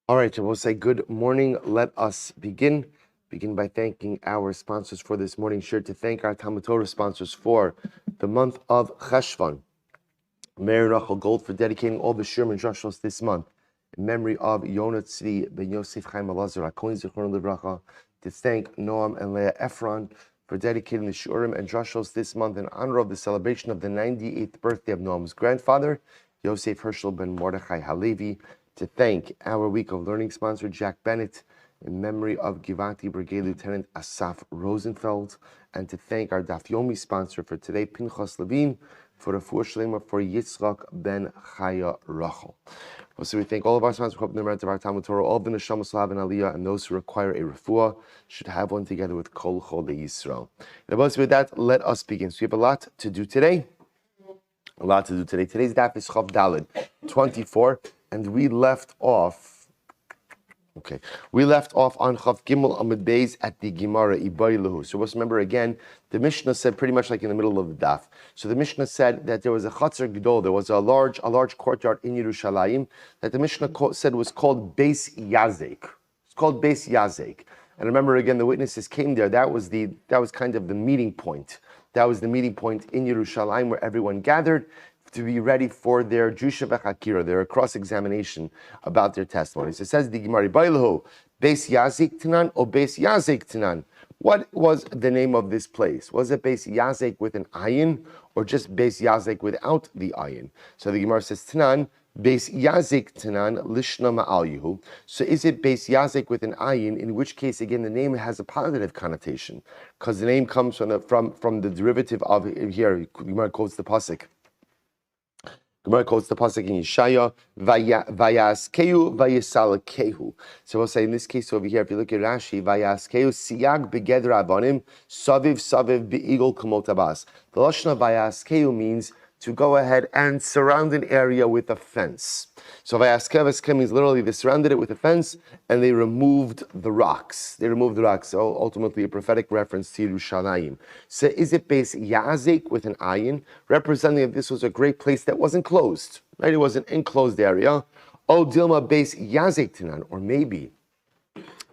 All right, so we'll say good morning. Let us begin. Begin by thanking our sponsors for this morning. Sure to thank our Talmud Torah sponsors for the month of Cheshvan. Meir and Gold for dedicating all the Shirim and Drushos this month in memory of Yonah, Tzvi, Ben Yosef, Chaim, Elazar, HaKohen, Zichron Livracha. To thank Noam and Leah Efron for dedicating the Shurim and Drushos this month in honor of the celebration of the 98th birthday of Noam's grandfather, Yosef Hershel ben Mordechai Halevi. To thank our week of learning sponsor, Jack Bennett, in memory of Givanti Brigade Lieutenant Asaf Rosenfeld, and to thank our Daf Yomi sponsor for today, Pinchas Levine, for a Shlema for Yitzchok ben Chaya Rachel. So we thank all of our sponsors for the merit of our Talmud Torah, all of the Neshama Slav and Aliyah, and those who require a refuah should have one together with Kol Chodei Yisrael. And with that, let us begin. So we have a lot to do today. Today's daf is Chav Daled 24, and we left off on Chav Gimel Amud Beis at the Gemara Ibari Lahu. So let's remember again, the Mishnah said pretty much like in the middle of the daf. So the Mishnah said that there was a Chatzar Gedol, there was a large courtyard in Yerushalayim that the Mishnah said was called Beis Yazek. It's called Beis Yazek. And remember again, the witnesses came there. That was kind of the meeting point. That was the meeting point in Yerushalayim where everyone gathered to be ready for their Jusha v'chakira, their cross-examination about their testimonies. It says the Gemara, Bailahu, Beis Yazik Tanan or Beis Yazek Tanan. What was the name of this place? Was it Beis Yazek with an ayin or just Beis Yazek without the ayin? So the Gemara says Tanan, Beis Yazek Tanan Lishna Ma'al Yehu. So is it Beis Yazek with an ayin? In which case, again, the name has a positive connotation because the name comes from the derivative of here. Gemara quotes the pasuk. Gemara quotes the pasuk in Yeshaya, Vayaskehu Vayisalakehu. So we'll say in this case over here, if you look at Rashi, Vayaskehu Siyag Begedra Avanim Saviv Be'igol Kamotabas. The lashon of Vayaskehu means to go ahead and surround an area with a fence. So Vayaskehu means literally they surrounded it with a fence and they removed the rocks. So ultimately a prophetic reference to Yerushalayim. So is it Beis Yazek with an ayin, representing that this was a great place that wasn't closed, right? It was an enclosed area. O Dilma Beis Yazek Tanan, or maybe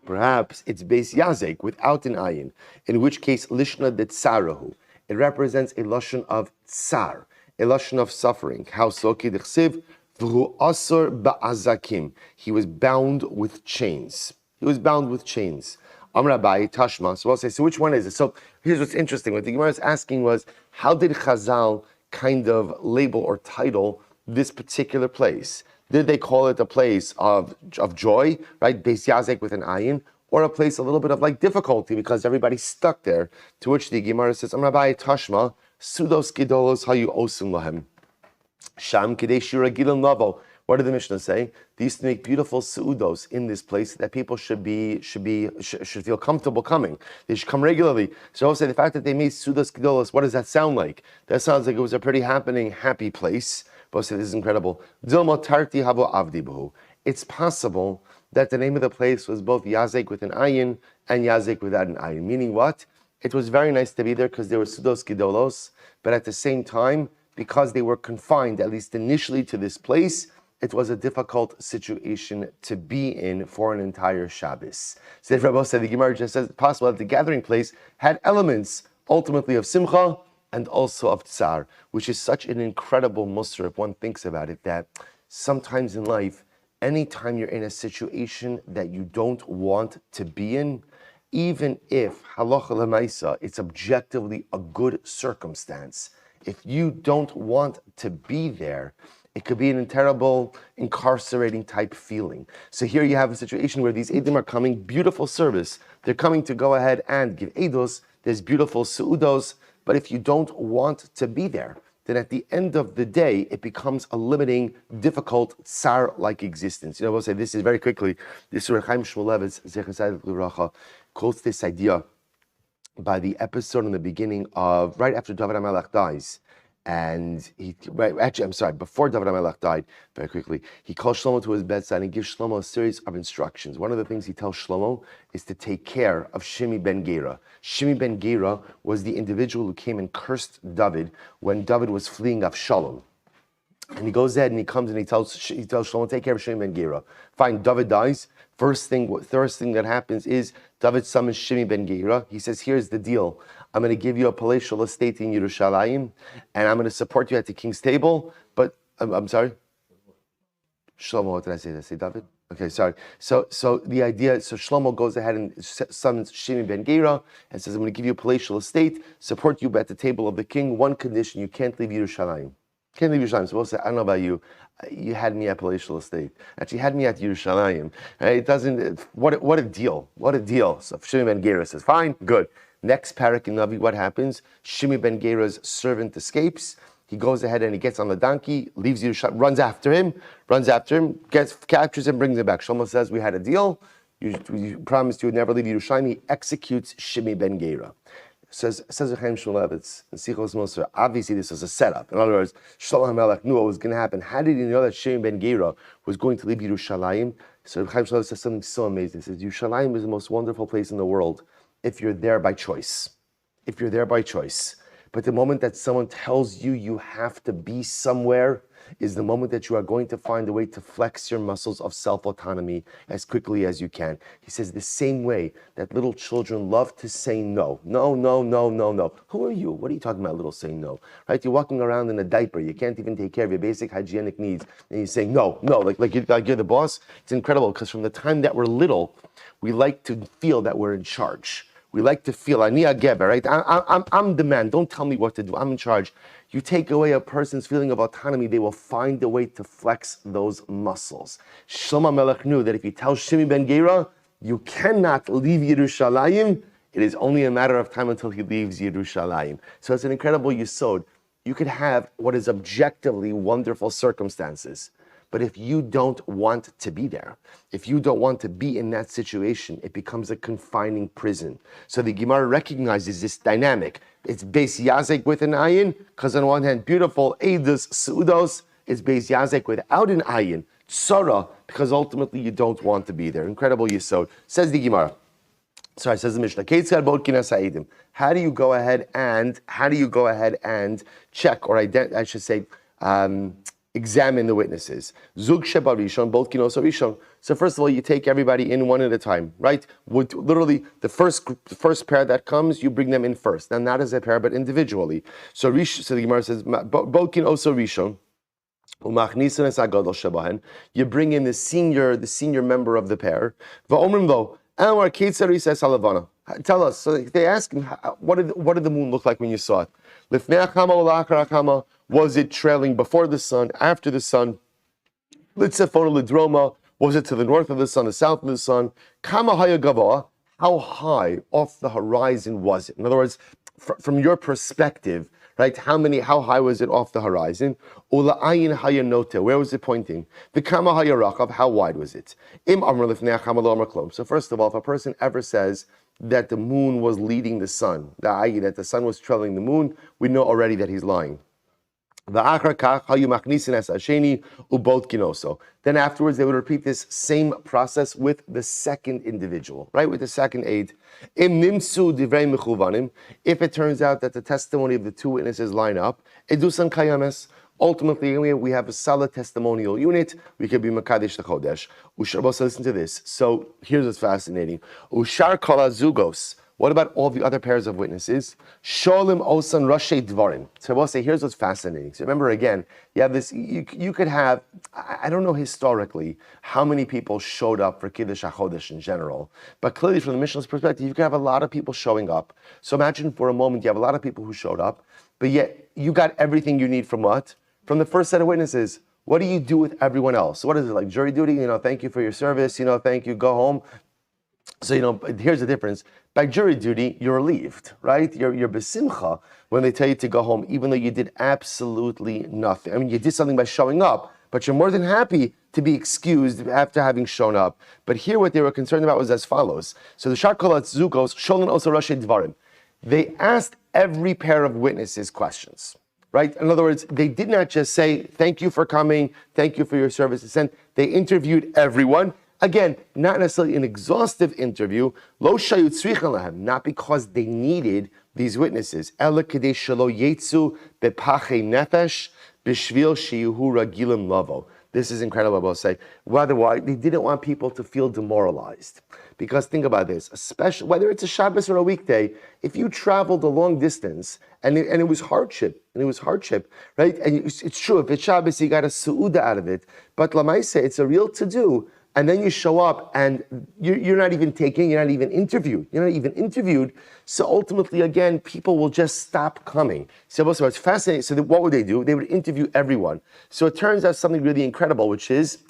perhaps it's Beis Yazek without an ayin, in which case Lishna de Tsarahu. It represents a lashon of tsar, a lashon of suffering. How so? Kidchsiv v'hu asur ba'azakim. He was bound with chains. Amrabai Tashma. So I'll say, so which one is it? So here's what's interesting. What the Gemara is asking was, how did Chazal kind of label or title this particular place? Did they call it a place of joy, right? Beis Yazek with an ayin, or a place a little bit of like difficulty because everybody's stuck there? To which the Gemara says, Amrabai Tashma, Sudos Gedolos Hayu Osim Lahem. Sham Kadesh Shira Gilan Lavo. What did the Mishnah say? They used to make beautiful su'udos in this place that people should feel comfortable coming. They should come regularly. So I'll say the fact that they made su'udos gedolos, what does that sound like? That sounds like it was a pretty happy place. But I'll say this is incredible. Dilma tarti habo avdi b'hu. It's possible that the name of the place was both Yazek with an ayin and Yazek without an ayin. Meaning what? It was very nice to be there because there were su'udos gedolos, but at the same time, because they were confined, at least initially, to this place, it was a difficult situation to be in for an entire Shabbos. So the Rebbe said, the Gemara just says it's possible that the gathering place had elements ultimately of simcha and also of tsar, which is such an incredible musar if one thinks about it, that sometimes in life, anytime you're in a situation that you don't want to be in, even if halacha l'maisa, it's objectively a good circumstance, if you don't want to be there, it could be a terrible, incarcerating type feeling. So here you have a situation where these Eidim are coming, beautiful service. They're coming to go ahead and give Eidos. There's beautiful Su'udos. But if you don't want to be there, then at the end of the day, it becomes a limiting, difficult, tsar-like existence. You know, we'll say this is very quickly. This Chaim Shmulevitz, Zechasayt L'Racha, quotes this idea by the episode in the beginning of, right after David HaMelech dies. And before David HaMelech died, very quickly, he calls Shlomo to his bedside and gives Shlomo a series of instructions. One of the things he tells Shlomo is to take care of Shimi ben Gera. Shimi ben Gera was the individual who came and cursed David when David was fleeing Avshalom. And he goes ahead and he comes and he tells Shlomo, take care of Shimi ben Gera. Fine, David dies. First thing that happens is David summons Shimi ben Gera. He says, here's the deal. I'm going to give you a palatial estate in Yerushalayim, and I'm going to support you at the king's table. But, I'm sorry? Shlomo, what did I say? Did I say David? Okay, sorry. So the idea, Shlomo goes ahead and summons Shimi ben Gera and says, I'm going to give you a palatial estate, support you at the table of the king. One condition, you can't leave Yerushalayim. Can't leave Yerushalayim. So we'll say, I don't know about you. You had me at palatial estate. Actually, you had me at Yerushalayim. It doesn't, what a deal. What a deal. So Shimi ben Gera says, fine, good. Next parak in Navi, what happens? Shimi ben Gera's servant escapes. He goes ahead and he gets on the donkey, leaves Yerushalayim, runs after him, captures him, brings him back. Shlomo says, we had a deal. You promised you would never leave Yerushalayim. He executes Shimi ben Gera. Says Chaim Shmulevitz in Sichos Moser, obviously this was a setup. In other words, Shlomo HaMelech knew what was going to happen. How did he know that Shimi ben Gera was going to leave Yerushalayim? So Chaim Shmulevitz says something so amazing. He says, Yerushalayim is the most wonderful place in the world if you're there by choice. If you're there by choice. But the moment that someone tells you you have to be somewhere is the moment that you are going to find a way to flex your muscles of self-autonomy as quickly as you can. He says the same way that little children love to say no. No, no, no, no, no. Who are you? What are you talking about, little saying no? Right? You're walking around in a diaper. You can't even take care of your basic hygienic needs. And you're saying no, no, like you're the boss. It's incredible because from the time that we're little, we like to feel that we're in charge. We like to feel, Ani Geber, right? I'm the man. Don't tell me what to do. I'm in charge. You take away a person's feeling of autonomy, they will find a way to flex those muscles. Shlomo HaMelech knew that if you tell Shimi ben Gera, you cannot leave Yerushalayim, it is only a matter of time until he leaves Yerushalayim. So it's an incredible yesod. You could have what is objectively wonderful circumstances. But if you don't want to be there, if you don't want to be in that situation, it becomes a confining prison. So the Gemara recognizes this dynamic. It's Beis Yazek with an ayin, because on one hand, beautiful, Eidos, Seudos, it's Beis Yazek without an ayin, Tzara, because ultimately you don't want to be there. Incredible yesod. Says the Gemara. Sorry, says the Mishnah. How do you go ahead and check, or I should say, examine the witnesses. Zug sheba rishon, both kinos rishon. So first of all, you take everybody in one at a time, right? Literally, the first pair that comes, you bring them in first. Now, not as a pair, but individually. So the Gemara says, both kinos rishon. You bring in the senior member of the pair. Tell us. So they ask him, what did the moon look like when you saw it? Was it trailing before the sun, after the sun? Was it to the north of the sun, the south of the sun? How high off the horizon was it? In other words, from your perspective, right? How high was it off the horizon? Where was it pointing? How wide was it? So first of all, if a person ever says that the moon was leading the sun, that the sun was trailing the moon, we know already that he's lying. Then afterwards, they would repeat this same process with the second individual, right? With the second aid. If it turns out that the testimony of the two witnesses line up, ultimately we have a solid testimonial unit. We can be Makadesh the Chodesh. Listen to this. So here's what's fascinating. Ushar kala zugos. What about all the other pairs of witnesses? Sholim osan rashe dvarim. So we'll say, here's what's fascinating. So remember again, you have this, you could have, I don't know historically how many people showed up for Kiddush HaChodesh in general, but clearly from the Mishnah's perspective, you could have a lot of people showing up. So imagine for a moment you have a lot of people who showed up, but yet you got everything you need from what? From the first set of witnesses. What do you do with everyone else? What is it, like jury duty? Thank you for your service, thank you, go home. So, here's the difference. By jury duty, you're relieved, right? You're besimcha when they tell you to go home, even though you did absolutely nothing. I mean, you did something by showing up, but you're more than happy to be excused after having shown up. But here, what they were concerned about was as follows. So the Sharkolat Zugos, Sholin also Rashi Dvarim. They asked every pair of witnesses questions, right? In other words, they did not just say, thank you for coming, thank you for your service. They interviewed everyone. Again, not necessarily an exhaustive interview, lo shayut tzricha lahem, not because they needed these witnesses, ela kedei shelo yetzu bepachei nefesh Bishvil shihu ragilim lavo. This is incredible, I will say. Why? They didn't want people to feel demoralized. Because think about this, especially whether it's a Shabbos or a weekday, if you traveled a long distance and it was hardship, right? And it's true, if it's Shabbos, you got a Su'uda out of it. But Lamaise, it's a real to-do. And then you show up and you're not even interviewed. So ultimately, again, people will just stop coming. So it's fascinating. So what would they do? They would interview everyone. So it turns out something really incredible, which is,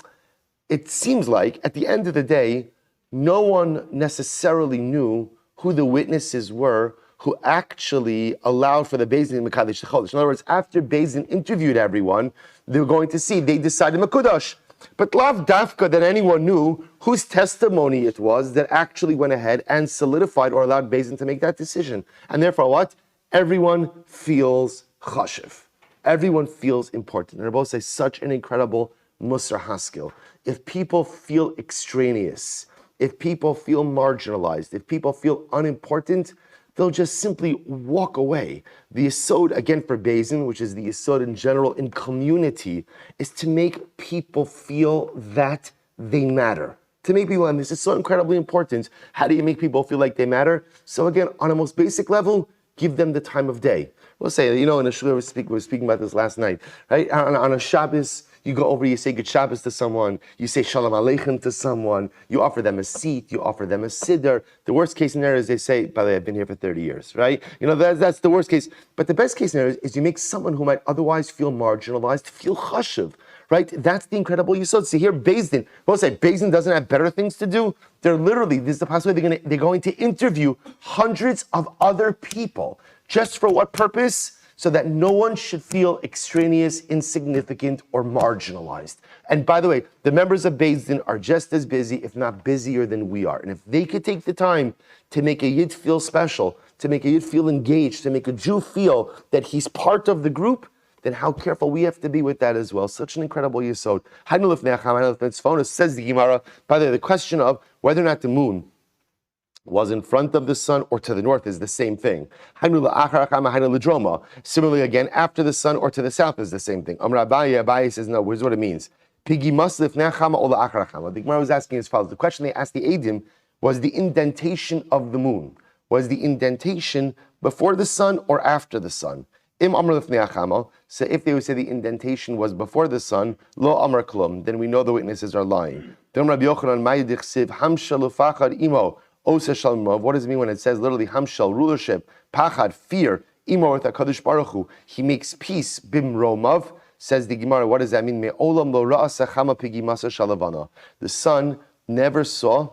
it seems like at the end of the day, no one necessarily knew who the witnesses were who actually allowed for the Beis Din Mekadesh Chodesh. In other words, after Beis Din interviewed everyone, they were going to see, they decided Mekudash. But lav dafka that anyone knew whose testimony it was that actually went ahead and solidified or allowed Beis Din to make that decision. And therefore what? Everyone feels chashiv. Everyone feels important. And Rabbi say such an incredible Musar Haskell. If people feel extraneous, if people feel marginalized, if people feel unimportant, they'll just simply walk away. The yesod, again for Beis Din, which is the yesod in general in community, is to make people feel that they matter. To make people, and this is so incredibly important, how do you make people feel like they matter? So again, on a most basic level, give them the time of day. We'll say, in a shul, we were speaking about this last night, right? On a Shabbos, you go over, you say good Shabbos to someone, you say Shalom Aleichem to someone, you offer them a seat, you offer them a siddur. The worst case scenario is they say, by the way, I've been here for 30 years, right? That's the worst case. But the best case scenario is you make someone who might otherwise feel marginalized feel chashiv, right? That's the incredible yesod. So here, Beis Din, we'll say Beis Din doesn't have better things to do. They're literally, this is the possibility they're going to interview hundreds of other people. Just for what purpose? So that no one should feel extraneous, insignificant, or marginalized. And by the way, the members of Beis Din are just as busy, if not busier than we are. And if they could take the time to make a Yid feel special, to make a Yid feel engaged, to make a Jew feel that he's part of the group, then how careful we have to be with that as well. Such an incredible yesod. Says the Gemara, by the way, the question of whether or not the moon was in front of the sun or to the north is the same thing. Similarly, again, after the sun or to the south is the same thing. Abaye says, no, here's what it means. The Gemara was asking as follows. The question they asked the Eidim was the indentation of the moon. Was the indentation before the sun or after the sun? So if they would say the indentation was before the sun, lo amar klum, then we know the witnesses are lying. Osa Shalmov, what does it mean when it says literally Hamshal, rulership, Pachad, fear, Imo with HaKadosh Baruch Hu, he makes peace, Bim Romav, says the Gemara, what does that mean? Me'olam lo ra'asa chama pigi masa shalavana. The sun never saw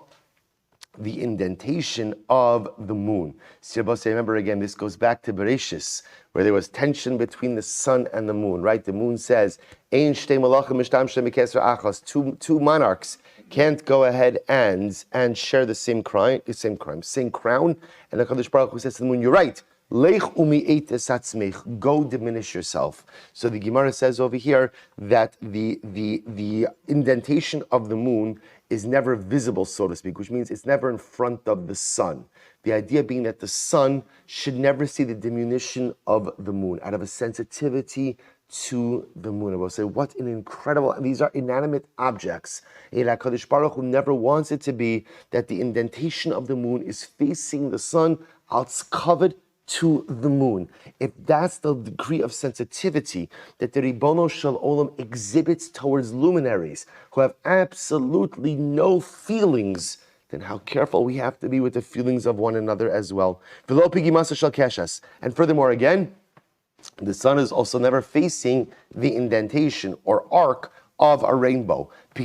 the indentation of the moon. Remember again, this goes back to Bereshis, where there was tension between the sun and the moon, right? The moon says, Ein shtei malachim mishtam shem mikesra achas, two monarchs can't go ahead and share the same crown. And the HaKadosh Baruch Hu says to the moon, you're right. Lech umi esatzmech, go diminish yourself. So the Gemara says over here that the indentation of the moon is never visible, so to speak, which means it's never in front of the sun. The idea being that the sun should never see the diminution of the moon out of a sensitivity to the moon. I will say, what an incredible, and these are inanimate objects. HaKadosh Baruch Hu never wants it to be that the indentation of the moon is facing the sun, it's covered to the moon. If that's the degree of sensitivity that the Ribono Shel Olam exhibits towards luminaries who have absolutely no feelings, then how careful we have to be with the feelings of one another as well. And furthermore, again, the sun is also never facing the indentation or arc of a rainbow. So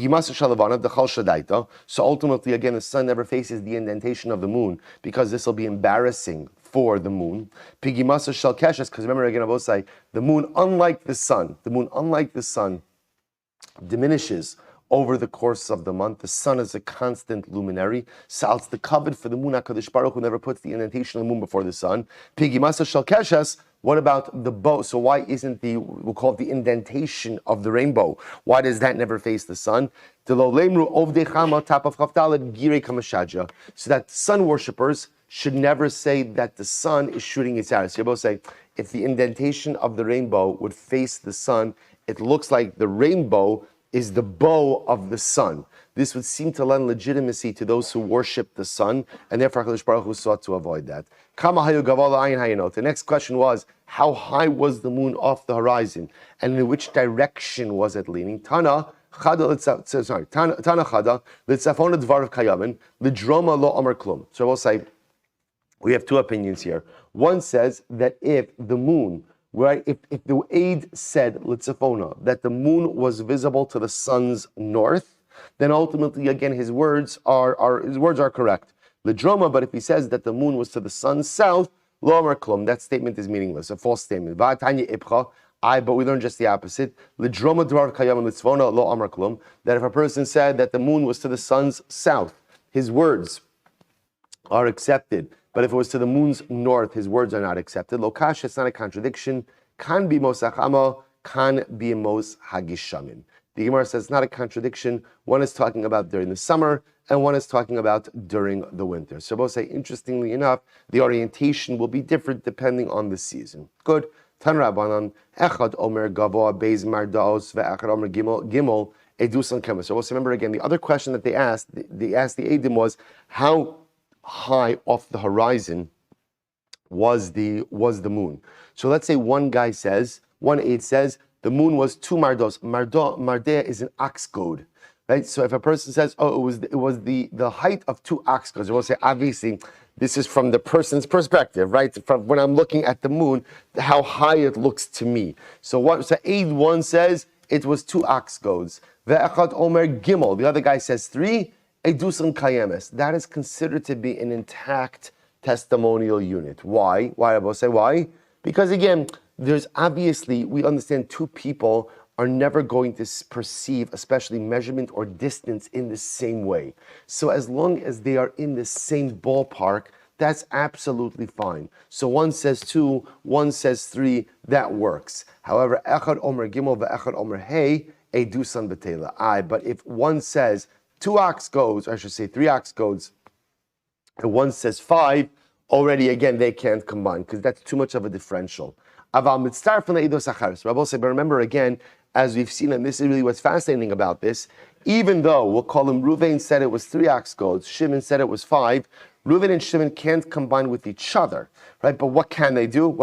ultimately, again, the sun never faces the indentation of the moon because this will be embarrassing for the moon. Because remember again, Abosai, the moon, unlike the sun, diminishes over the course of the month. The sun is a constant luminary. So it's the covet for the moon. HaKadosh Baruch Hu never puts the indentation of the moon before the sun. What about the bow? So why isn't we'll call it the indentation of the rainbow? Why does that never face the sun? So that sun worshippers should never say that the sun is shooting its arrows. So you both say, if the indentation of the rainbow would face the sun, it looks like the rainbow is the bow of the sun. This would seem to lend legitimacy to those who worship the sun, and therefore HaKadosh Baruch Hu sought to avoid that. The next question was, how high was the moon off the horizon, and in which direction was it leaning? Tana Chada Litzafona Dvarav Kayamin Lidroma Lo Amar Klum. So we'll say we have two opinions here. One says that if the moon, right, if the aid said Litzafona that the moon was visible to the sun's north, then ultimately again his words are correct. Lidroma, but if he says that the moon was to the sun's south, Lo Amar Klum, that statement is meaningless, a false statement. But we learned just the opposite. Lidroma Dvar Kayam Litzvona Lo Amar Klum, that if a person said that the moon was to the sun's south, his words are accepted. But if it was to the moon's north, his words are not accepted. Lokash, it's not a contradiction. Kan be mosachama, kan be mos hagishamim. The Gemara says it's not a contradiction. One is talking about during the summer, and one is talking about during the winter. So both say, interestingly enough, the orientation will be different depending on the season. Good. Tan Rabbanan, Echad Omer Gavoa Beis Mardaos ve'Echad Omer Gimel Edusan Kemes. So remember again, the other question that they asked the Eidim was, how high off the horizon was the moon? So let's say one aid says the moon was 2 mardos. Mardea is an ox goad, right? So if a person says, oh, it was the height of 2 ox goads, we'll say obviously this is from the person's perspective, right? From when I'm looking at the moon, how high it looks to me. So aid 1 says it was 2 ox goads. Ve'echad omer gimel. The other guy says 3. Edusan kayemes. That is considered to be an intact testimonial unit. Why? Why? I will say why. Because again, there's obviously, we understand 2 people are never going to perceive, especially measurement or distance, in the same way. So as long as they are in the same ballpark, that's absolutely fine. So one says 2, one says 3, that works. However, Echad Omer Gimel ve'Echad Omer Hey, Edusan Betela. But if one says 2 ox goads, or I should say 3 ox goads, and one says 5, already again they can't combine because that's too much of a differential. Aval mitzar from the eidos acharis. Rabbi said, but remember again, as we've seen, and this is really what's fascinating about this, even though we'll call him Ruvain said it was 3 ox goads, Shimon said it was 5, Ruvain and Shimon can't combine with each other, right? But what can they do?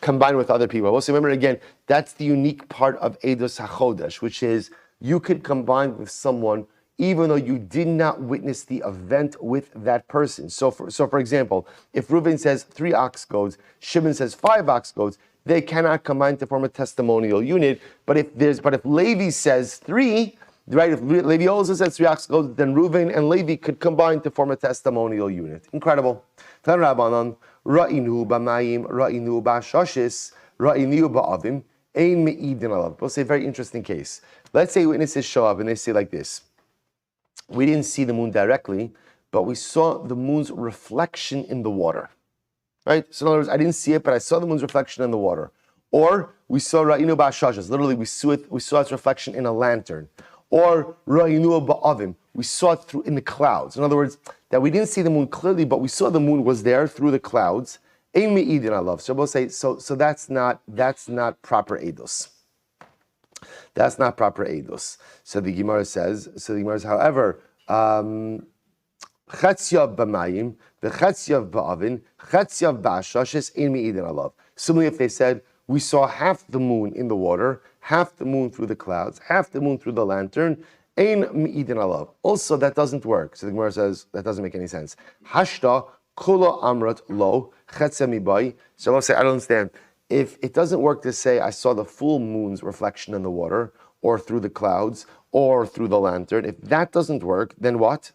Combine with other people. Also remember again, that's the unique part of eidos hachodesh, which is you could combine with someone even though you did not witness the event with that person. So for example, if Reuven says 3 ox goads, Shimon says 5 ox goads, they cannot combine to form a testimonial unit. But if Levi says 3, right? If Levi also says 3 ox goads, then Reuven and Levi could combine to form a testimonial unit. Incredible. Tan Rabbanan, Ra'inu b'mayim, Ra'inu b'ashashis, Ra'inu ba'avim, ein me'idin alav. We'll say a very interesting case. Let's say witnesses show up and they say like this: we didn't see the moon directly, but we saw the moon's reflection in the water, right? So in other words, I didn't see it, but I saw the moon's reflection in the water. Or we saw Ra'inu ba'ashashas. Literally, we saw its reflection in a lantern. Or Ra'inu ba'avim. We saw it in the clouds. In other words, that we didn't see the moon clearly, but we saw the moon was there through the clouds. Ein me'idin alav. So we'll say, so that's not proper eidos. That's not proper eidos. So the Gemara says, however, chetziyav b'mayim, v'chetziyav ba'avin, chetziyav ba'ashashes, ein me'idin alav. Similarly, if they said, we saw half the moon in the water, half the moon through the clouds, half the moon through the lantern, ein me'idin alav. Also, that doesn't work. So the Gemara says, that doesn't make any sense. Hashta kula amrat lo, chetzia mibai. So I'll say, I don't understand. If it doesn't work to say I saw the full moon's reflection in the water, or through the clouds, or through the lantern, if that doesn't work, then what?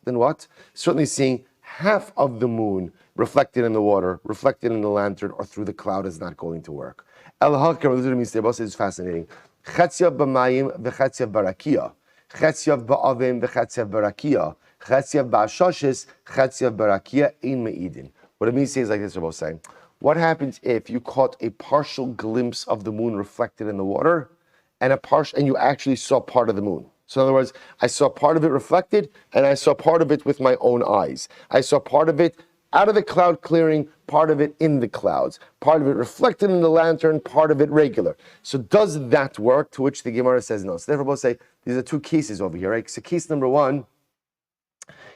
Certainly seeing half of the moon reflected in the water, reflected in the lantern, or through the cloud is not going to work. This is fascinating. Chetziyav b'mayim v'chetziyav barakia. Chetziyav ba'avim v'chetziyav barakia. Chetziyav ba'ashashis, chetziyav barakia ein me'idin. What it means is like this, Rabbi saying. What happens if you caught a partial glimpse of the moon reflected in the water, and you actually saw part of the moon? So in other words, I saw part of it reflected, and I saw part of it with my own eyes. I saw part of it out of the cloud clearing, part of it in the clouds, part of it reflected in the lantern, part of it regular. So does that work? To which the Gemara says no. So therefore, we'll say these are two cases over here, right? So case number one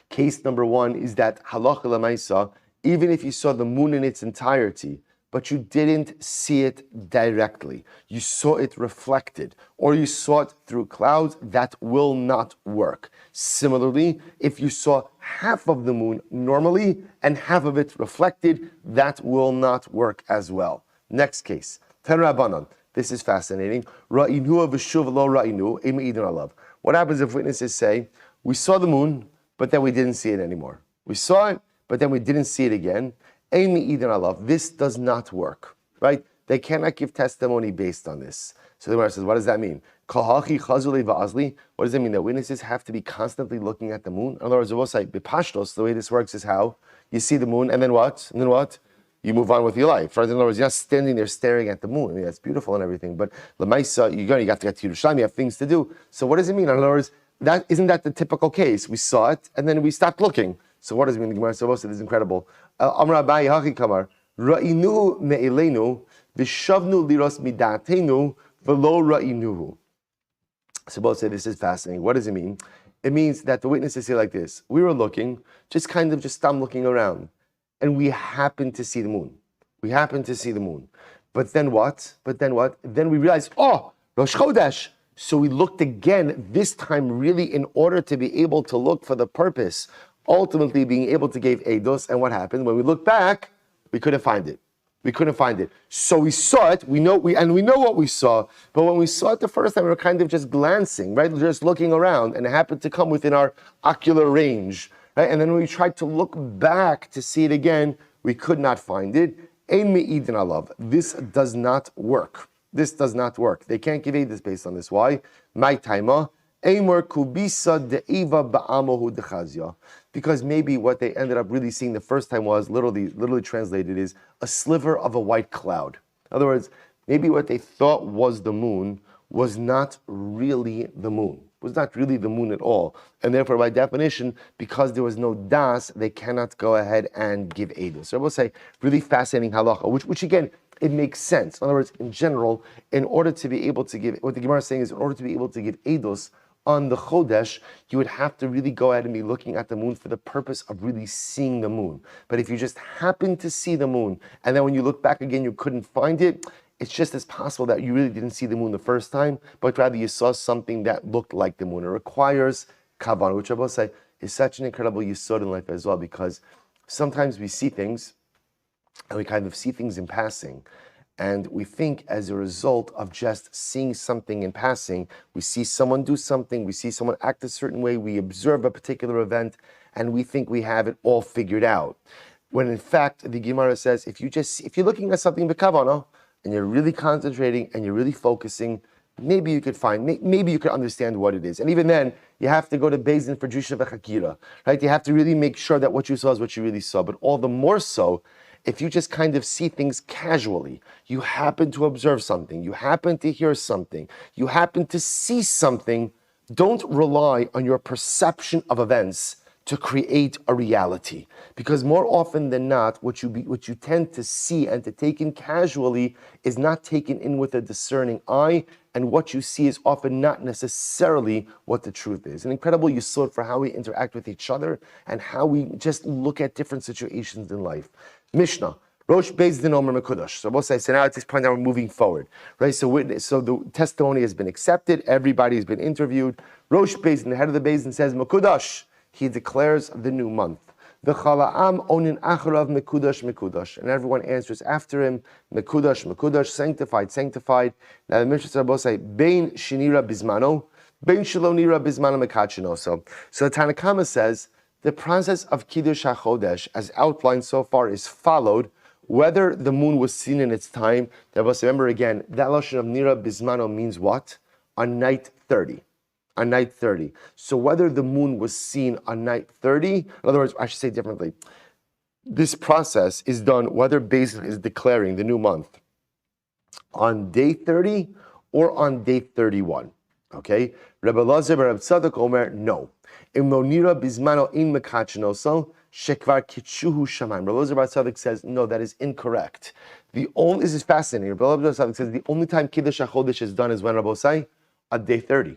is that halacha l'maisa, even if you saw the moon in its entirety, but you didn't see it directly, you saw it reflected, or you saw it through clouds, that will not work. Similarly, if you saw half of the moon normally and half of it reflected, that will not work as well. Next case, Ten Rabbanan. This is fascinating. Ra'inu v'shuv lo ra'inu, ema idin alav. What happens if witnesses say, we saw the moon, but then we didn't see it anymore? We saw it, but then we didn't see it again. This does not work, right? They cannot give testimony based on this. So the Gemara says, what does that mean? What does it mean? That witnesses have to be constantly looking at the moon? In other words, we'll say, the way this works is how? You see the moon, and then what? And then what? You move on with your life, right? In other words, you're not standing there staring at the moon. I mean, that's beautiful and everything, but Lamaisa, you have to get to Yerushalayim, you have things to do. So what does it mean? In other words, isn't that the typical case? We saw it, and then we stopped looking. So what does it mean? The Gemara says, this is incredible. Amar Abaye Hachi Kamar, Ra'inu me'elenu, v'shavnu liros midatenu, v'lo ra'inuhu. So both say this is fascinating. What does it mean? It means that the witnesses say like this: we were looking, just stopped looking around, and we happened to see the moon. But then what? Then we realized, Rosh Chodesh. So we looked again, this time really in order to be able to look for the purpose, ultimately being able to give eidos. And what happened? When we looked back, we couldn't find it. So we saw it, we know what we saw, but when we saw it the first time, we were kind of just glancing, right? Just looking around, and it happened to come within our ocular range, right? And then when we tried to look back to see it again, we could not find it. Ein me'idin alav. This does not work. They can't give eidos based on this. Why? My taima. Because maybe what they ended up really seeing the first time was, literally translated, is a sliver of a white cloud. In other words, maybe what they thought was the moon was not really the moon. Was not really the moon at all. And therefore, by definition, because there was no das, they cannot go ahead and give eidos. So I will say, really fascinating halacha, which again, it makes sense. In other words, in general, in order to be able to give, what the Gemara is saying is, in order to be able to give eidos on the Chodesh, you would have to really go ahead and be looking at the moon for the purpose of really seeing the moon. But if you just happen to see the moon, and then when you look back again, you couldn't find it, it's just as possible that you really didn't see the moon the first time, but rather you saw something that looked like the moon. It requires kavanah, which I will say is such an incredible yesod in life as well, because sometimes we see things, and we kind of see things in passing, and we think as a result of just seeing something in passing, we see someone do something, we see someone act a certain way, we observe a particular event, and we think we have it all figured out. When in fact, the Gemara says, if you're looking at something b'kavanah, and you're really concentrating, and you're really focusing, maybe you could understand what it is. And even then, you have to go to Beis Din for Drusha v'Chakira, right? You have to really make sure that what you saw is what you really saw, but all the more so, if you just kind of see things casually, you happen to observe something, you happen to hear something, you happen to see something, don't rely on your perception of events to create a reality. Because more often than not, what you tend to see and to take in casually is not taken in with a discerning eye, and what you see is often not necessarily what the truth is. An incredible yesod for how we interact with each other and how we just look at different situations in life. Mishnah, Rosh Beis Din Omer Mekudosh. So both sides. So now at this point, now we're moving forward, right? So the testimony has been accepted. Everybody has been interviewed. Rosh Beis Din, the head of the Beis Din, says Mekudosh. He declares the new month. The Chala'am onin acharav Mekudosh. And everyone answers after him, Mekudosh, sanctified. Now the Mishnah both say, Bein Shinira Bismano, Bein Shalonira Bismano Mekachinoso. So the Tanakama says, the process of Kiddush HaChodesh, as outlined so far, is followed whether the moon was seen in its time. Remember again, that lashon of Nira Bismano means what? On night 30. So whether the moon was seen on night 30, in other words, I should say differently, this process is done whether Beis Din is declaring the new month on day 30 or on day 31. Okay? Rabbi Elazar and Rabbi Tzadok Omer, no. Im lo nira bismano in mekachinoso, Shekvar Kitchuhu Shamayim. Rabbi Elazar Bar Tzadok says, no, that is incorrect. This is fascinating. Rabbi Elazar Bar Tzadok says the only time Kiddush HaChodesh is done is when, Rabbi Osai? On day 30.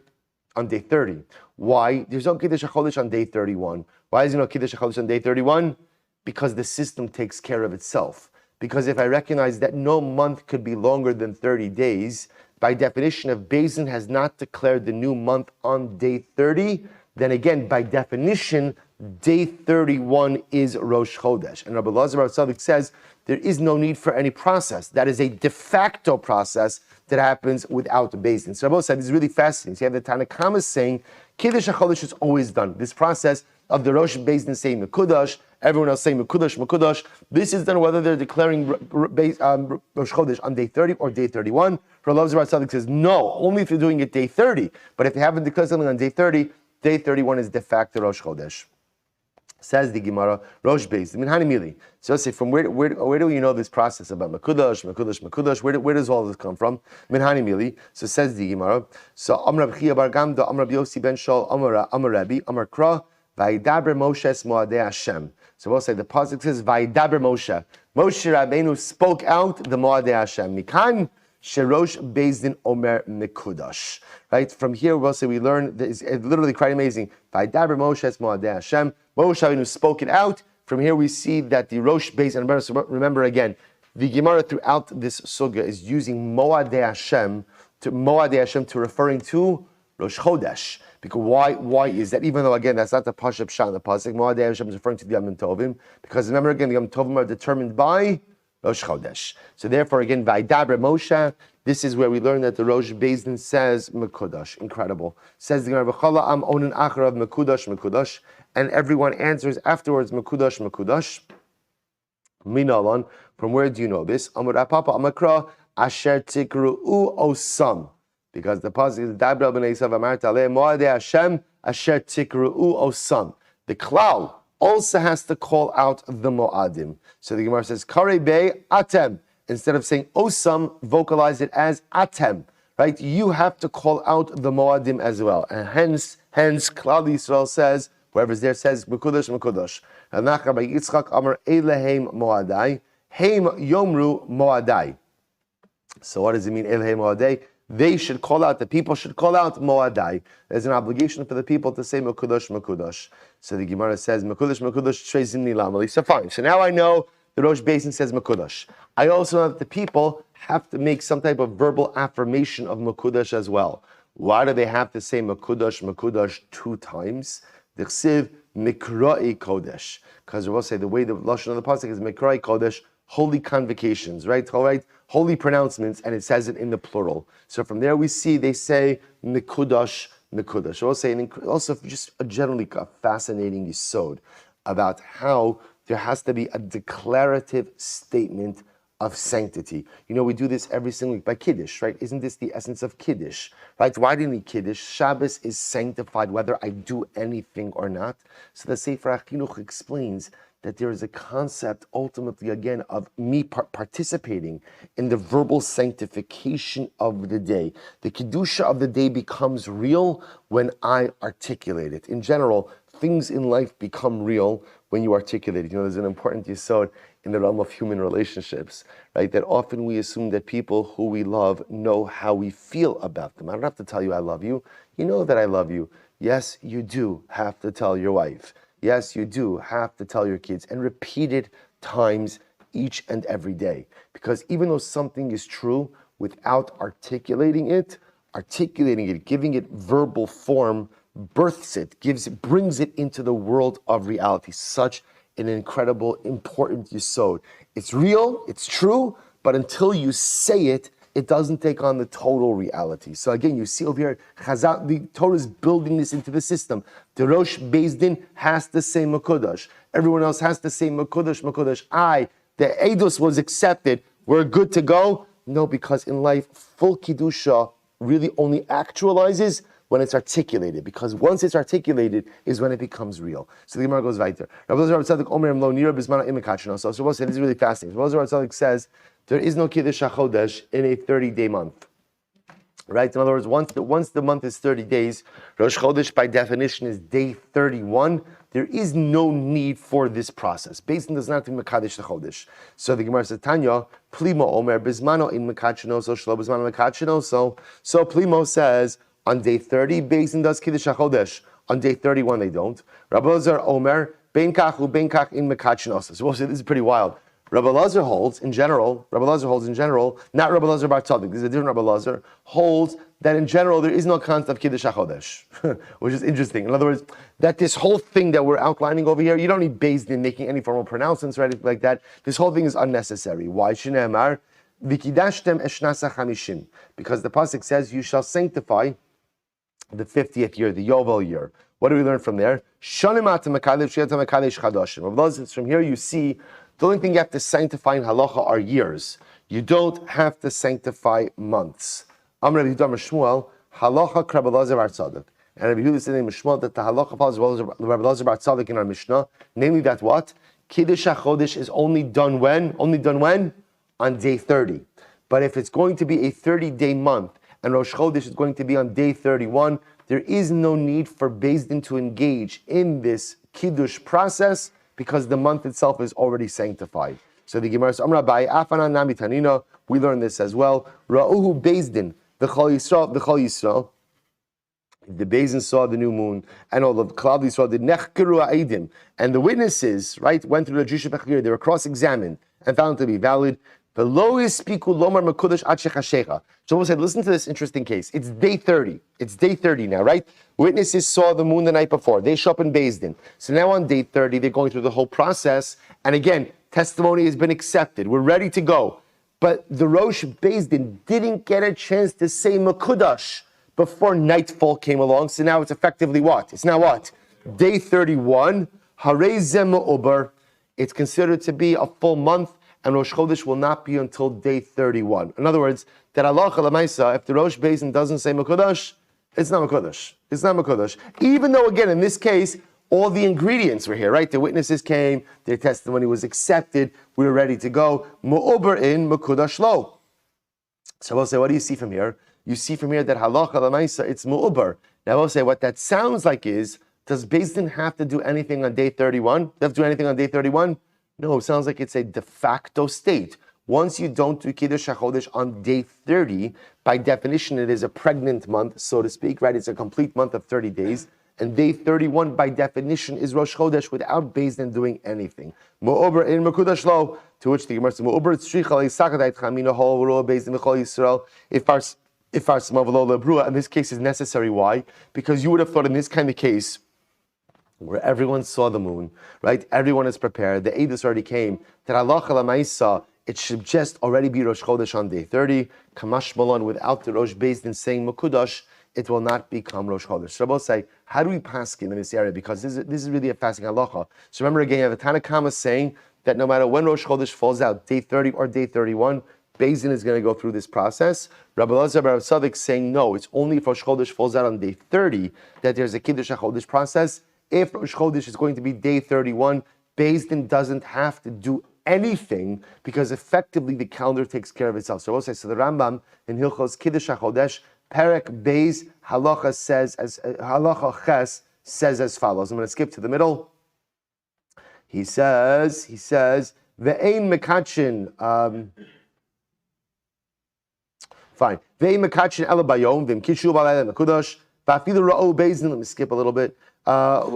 On day 30. Why? There's no Kiddush HaChodesh on day 31. Why is there no Kiddush HaChodesh on day 31? Because the system takes care of itself. Because if I recognize that no month could be longer than 30 days, by definition, if Beis Din has not declared the new month on day 30, then again, by definition, day 31 is Rosh Chodesh. And Rabbi Elazar Bar Tzadok says there is no need for any process. That is a de facto process that happens without Beis Din. So Rabbi said this is really fascinating. So you have the Tanakhama saying Kiddush HaChodesh is always done. This process of the Rosh Beis Din saying Mekudash, everyone else saying Mekudash. This is done whether they're declaring Rosh Chodesh on day 30 or day 31. Rabbi Elazar Bar Tzadok says no, only if they're doing it day 30. But if they haven't declared something on day 30, day 31 is de facto Rosh Chodesh. Says the Gemara, Rosh Beis Din. Minhani Mili. So let's say, from where do you know this process about Mekudash? Where does all this come from? Minhani Mili. So says the Gemara. So Amar Rabbi Chia Bar Gamda, Amar Rabbi Yossi Ben Shol, Amar Rabbi, Amar Kra, Vaidaber Moshe es Moadei Hashem. So we'll say the pasuk says Vaidaber Moshe. Moshe Rabbeinu spoke out the Moadei Hashem. Mikan Sherosh Beis Din Omer Mekudash. Right? From here we'll say we learn this is literally quite amazing. Vaidaber Moshe es Moadei Hashem. Moshe Rabbeinu spoke it out. From here we see that the Rosh Beis Din, remember again, the Gemara throughout this sugya is using Moadei Hashem to referring to Rosh Chodesh. Because why is that? Even though again that's not the Pashup Shah in the pasuk, Moadei Hashem is referring to the Yom Tovim. Because remember again, the Yom Tovim are determined by Rosh Chodesh. So therefore again, Vaidaber Moshe, this is where we learn that the Rosh Beis Din says Mekudash. Incredible. Says the Gemara, V'chala am onin acharav Mekudash, and everyone answers afterwards Mekudash. Minalan. From where do you know this? Amar Apapa Amakra Asher Tikru'u Osam. Because the pasuk is Dabra b'nei Yisrael v'amarta alei Moadei Hashem Asher Tikru'u Osam. The klal also has to call out the Moadim. So the Gemara says Karei Bei Atem. Instead of saying Osam, vocalize it as Atem. Right? You have to call out the Moadim as well. And hence, Klal Yisrael says, whoever's there says, Mekudash. And Nachar by Yitzchok, Amar Elehem Moadai, Heim Yomru Moadai. So what does it mean, Elehem Moadai? They should call out, the people should call out Moadai. There's an obligation for the people to say Mekudash. So the Gemara says, Mekudash, Trezimni Lamali. So fine. So now I know the Rosh Beis Din says Mekudash. I also know that the people have to make some type of verbal affirmation of Mekudash as well. Why do they have to say Mekudash 2 times? The Chsiv Mikrai Kodesh. Because we'll say the way the Lashon of the pasuk is Mikrai Kodesh, holy convocations, right? All right, holy pronouncements, and it says it in the plural. So from there we see they say Mekudash. We'll say also just a generally fascinating yisod about how there has to be a declarative statement of sanctity. You know, we do this every single week by Kiddush, right? Isn't this the essence of Kiddush, right? Why do you need Kiddush? Shabbos is sanctified whether I do anything or not. So the Sefer HaChinuch explains that there is a concept ultimately, again, of me participating in the verbal sanctification of the day. The Kedusha of the day becomes real when I articulate it. In general, things in life become real when you articulate it. You know, there's an important yesod in the realm of human relationships, right? That often we assume that people who we love know how we feel about them. I don't have to tell you I love you. You know that I love you. Yes, you do have to tell your wife. Yes, you do have to tell your kids, and repeated times each and every day. Because even though something is true, without articulating it, giving it verbal form, births it, brings it into the world of reality. Such an incredible, important yesod. It's real, it's true, but until you say it, it doesn't take on the total reality. So again, you see over here, Chazal, the Torah is building this into the system. The Rosh Beis Din has to say Mekudash. Everyone else has to say Mekudash. The Eidos was accepted. We're good to go. No, because in life, full Kiddusha really only actualizes when it's articulated. Because once it's articulated is when it becomes real. So the Gemara goes weiter. Rabbi Tzadok Omer Lo Nira Bismana Imekachna. So Rabbi this is really fascinating. Rabbi Tzadok says there is no Kiddush HaChodesh in a 30-day month. Right? In other words, once the month is 30 days, Rosh Chodesh by definition is day 31. There is no need for this process. Beis Din does not have to be Mekadesh the Chodesh. So the Gemara says, Tanya, Plimo Omer Bismano in Mekachino, so Shlo Bismano Mekachino. So Plimo says, on day 30, Beis Din does Kiddush HaChodesh. On day 31, they don't. Rabbi Elazar Omer, Ben Kach in Mekachino. So we'll say this is pretty wild. Rabbi Elazar holds in general, not Rabbi Elazar Bar Tzaddik, this is a different Rabbi Elazar, holds that in general there is no concept of Kiddush HaChodesh, which is interesting. In other words, that this whole thing that we're outlining over here, you don't need Beis Din making any formal pronouncements or anything like that. This whole thing is unnecessary. Why? Shneimar, V'kidashtem eshnasa chamishim, because the pasuk says, you shall sanctify the 50th year, the Yovel year. What do we learn from there? From here you see, the only thing you have to sanctify in halacha are years. You don't have to sanctify months. Amr Rabbi Yehuda Shmuel, halacha Rabbi Elazar Bar Tzaddik. And Rabbi Yehuda said in Shmuel that the halacha follows Rabbi Elazar Bar Tzaddik in our Mishnah, namely that what? Kiddush HaChodesh is only done when? On day 30. But if it's going to be a 30-day month, and Rosh Chodesh is going to be on day 31, there is no need for Beis Din to engage in this Kiddush process, because the month itself is already sanctified. So the Gemara says, Amra Bai Afana Nami Tanina, we learn this as well. Ra'uhu Beis Din, the Chol Yisrael. The Beis Din saw the new moon, and all of Klal Yisrael did Nechkeru Aidim, and the witnesses, right, went through the Jewish Bechir, they were cross-examined and found to be valid. So we'll say, listen to this interesting case. It's day 30. It's day 30 now, right? Witnesses saw the moon the night before. They show up in Beis Din. So now on day 30, they're going through the whole process. And again, testimony has been accepted. We're ready to go. But the Rosh Beis Din didn't get a chance to say Mekudash before nightfall came along. So now it's effectively what? It's now what? Day 31. Harei Zem Uber. It's considered to be a full month. And Rosh Chodesh will not be until day 31. In other words, that Allah Lamaisa, if the Rosh Beis Din doesn't say Mekudash, it's not Mekudash. It's not Mekudash. Even though, again, in this case, all the ingredients were here, right? The witnesses came, their testimony was accepted, we were ready to go. Mu'ober in Mekudash lo. So we'll say, what do you see from here? You see from here that halacha lamaisa, it's mu'ober. Now we'll say, what that sounds like is, does Beis Din have to do anything on day 31? They have to do anything on day 31? No, it sounds like it's a de facto state. Once you don't do Kiddush HaChodesh on day 30, by definition it is a pregnant month, so to speak, right? It's a complete month of 30 days. And day 31, by definition, is Rosh Chodesh without Beis Din doing anything. Mo'ober in Mekudash lo, to which the Gemara says, Mo'ober tzricha le'sakadait chamina hol v'roa Beis Din v'chol Yisrael. If our smavalo lebrua, in this case is necessary. Why? Because you would have thought in this kind of case, where everyone saw the moon, right? Everyone is prepared. The Eidos already came. That Allah Lamaisa, it should just already be Rosh Chodesh on day 30. Kamash Malon, without the Rosh Beis Din saying Mekudash, it will not become Rosh Chodesh. So we'll say, how do we paskin in this area? Because this is really a fasting halacha. So remember again, you have a Tanna Kama saying that no matter when Rosh Chodesh falls out, day 30 or day 31, Beis Din is going to go through this process. Rabbi Elazar Bar Tzaddik saying no, it's only if Rosh Chodesh falls out on day 30 that there's a Kiddush HaChodesh process. If Rosh Chodesh is going to be day 31, Beis Din doesn't have to do anything because effectively the calendar takes care of itself. So we'll say, so the Rambam in Hilchos Kiddush HaChodesh, Perek Beis Halacha Ches says as follows. I'm going to skip to the middle. He says, Ve'ein Mekachin, fine. Ve'ein Mekachin Ela Bayom, V'im Kishu B'alayla Mekudosh, V'afilu Ra'o Beis Din, let me skip a little bit. 1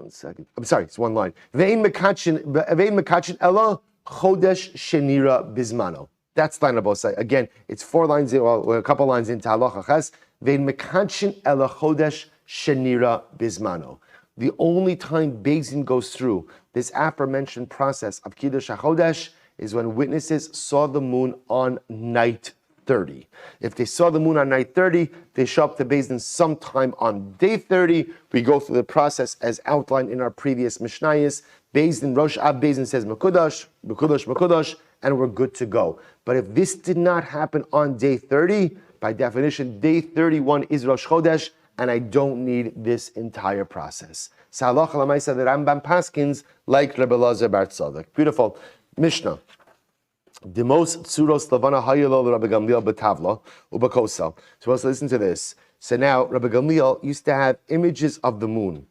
second. I'm sorry, it's one line. Ve'ein Mekachin Ela Chodesh Shenira Bizmano. That's line of both sides. Again, it's 4 lines, well, a couple lines into Halacha Ches. Ve'ein Mekachin Ela Chodesh Shenira Bizmano. The only time Beis Din goes through this aforementioned process of Kiddush HaChodesh is when witnesses saw the moon on night 30. If they saw the moon on night 30, they show up to Beis Din sometime on day 30. We go through the process as outlined in our previous Mishnayos. Beis Din, Rosh Ab Beis Din says Mekudash, Mekudash, Mekudash, and we're good to go. But if this did not happen on day 30, by definition, day 31 is Rosh Chodesh, and I don't need this entire process. So halacha l'maisa the Rambam paskins like Rabbi Elazar Bar Tzaddik. Beautiful. Mishnah. The most tzuros lavana hayelo Rabbi Gamliel betavla ubakosa. So let's listen to this. So now Rabbi Gamliel used to have images of the moon.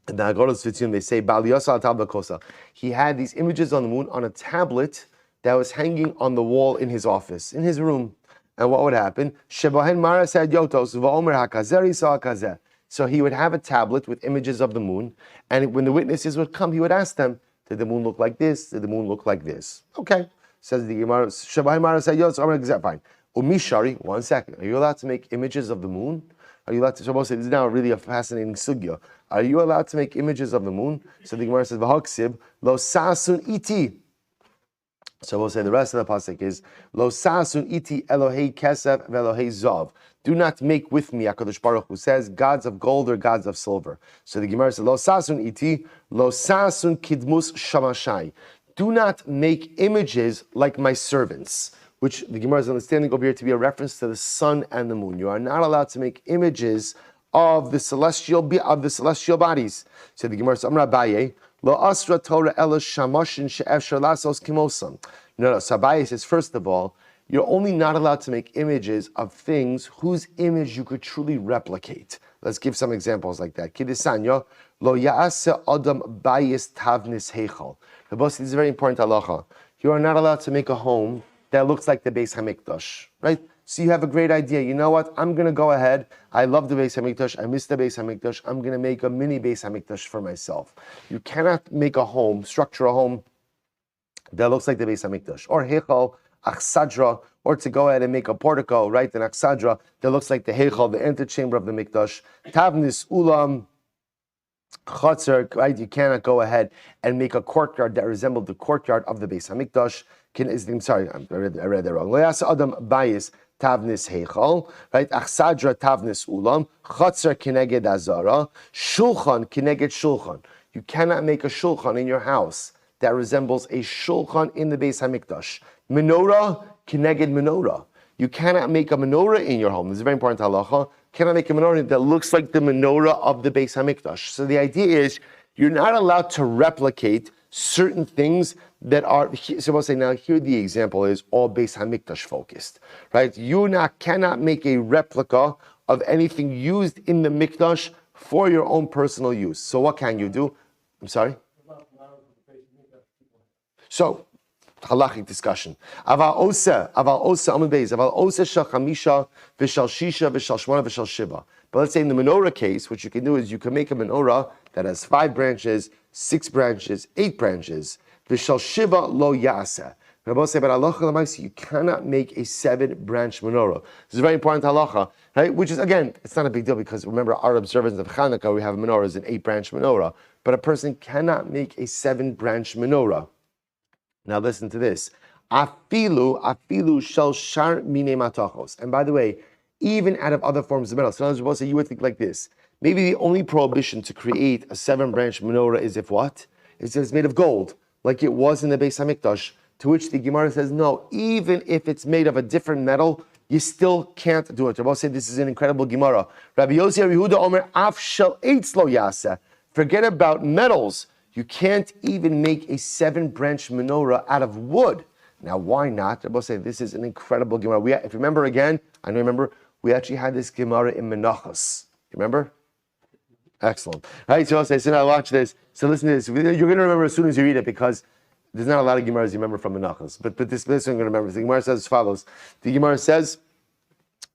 And the Agoros Vitzim, they say Bal Yosal Tabla Kosa. He had these images on the moon on a tablet that was hanging on the wall in his office, in his room. And what would happen? Shebahen Mara said Yotos Vaomer Hakazeri Sa Hakazeh. So he would have a tablet with images of the moon, and when the witnesses would come, he would ask them, did the moon look like this? Did the moon look like this? Okay. Says the Gemara, Shebahen Mara said Yotos Omer Hakazeh. Fine. Umishari, 1 second. Are you allowed to make images of the moon? Are you allowed to? Shabbos said, this is now really a fascinating sugya. Are you allowed to make images of the moon? So the Gemara says, "V'haksib lo sasun iti." So we'll say the rest of the pasuk is lo sasun iti Elohei kesef ve'Elohei zav. Do not make with me, HaKadosh Baruch Hu says, gods of gold or gods of silver. So the Gemara says, lo sasun iti, lo sasun kidmus shamashai. Do not make images like my servants, which the Gemara is understanding over here to be a reference to the sun and the moon. You are not allowed to make images of the celestial bodies. So the Gemara says, Amar Abaye, lo asra Torah ela shamashin she'efshar lasos kimosan. No. So Abaye says, first of all, you're only not allowed to make images of things whose image you could truly replicate. Let's give some examples like that. Kidisanyo, lo ya'ase adam bayis tavnis heichal. This is a very important halacha. You are not allowed to make a home that looks like the Beis Hamikdash, right? So you have a great idea. You know what? I'm going to go ahead. I love the Beis Hamikdash. I miss the Beis Hamikdash. I'm going to make a mini Beis Hamikdash for myself. You cannot make a home, structure a home that looks like the Beis Hamikdash. Or Heichal, Achsadra, or to go ahead and make a portico, right? An Achsadra that looks like the Heichal, the antechamber of the Mikdash. Tavnis Ulam, Chatzar, right? You cannot go ahead and make a courtyard that resembled the courtyard of the Beis Hamikdash. I'm sorry, I read that wrong. Le'as adam bayis tavnis heichal, right? Achsadra tavnis ulam, chatzar kineged azara, shulchan kineged shulchan. You cannot make a shulchan in your house that resembles a shulchan in the Beis Hamikdash. Menorah kineged menorah. You cannot make a menorah in your home. This is a very important halacha. Cannot make a menorah that looks like the menorah of the Beis Hamikdash. So the idea is you're not allowed to replicate certain things that are, so I'll say now, here the example is all Beis Hamikdash focused, right? You cannot make a replica of anything used in the Mikdash for your own personal use. So what can you do? I'm sorry? So, halachic discussion. Aval osa amud beis, aval osa shel chamisha, v'shel shisha, v'shel shmona, v'shel shiva. But let's say in the menorah case, what you can do is you can make a menorah that has 5 branches, 6 branches, 8 branches. V'shel shiva lo yasa. Rabbi say, but halacha l'maisi, you cannot make a 7-branch menorah. This is a very important halacha, right? Which is, again, it's not a big deal because remember our observance of Chanukah, we have menorahs, an 8-branch menorah. But a person cannot make a 7-branch menorah. Now listen to this. Afilu shel shar mine matachos. And by the way, even out of other forms of metal. Sometimes we'll say you would think like this. Maybe the only prohibition to create a 7-branch menorah is if what? Is that it's made of gold, like it was in the Beis Hamikdash. To which the Gemara says, no, even if it's made of a different metal, you still can't do it. Rabbi said this is an incredible Gemara. Rabbi Yosef Yehuda Omer af shel eitz lo yaseh. Forget about metals. You can't even make a 7-branch menorah out of wood. Now, why not? Rabbi say this is an incredible Gemara. If you remember again, we actually had this Gemara in Menachos. You remember? Excellent. All right, so I'll say, so now watch this. So listen to this. You're going to remember as soon as you read it because there's not a lot of Gemaras you remember from Menachos. But this one you're going to remember. The Gemara says as follows. The Gemara says,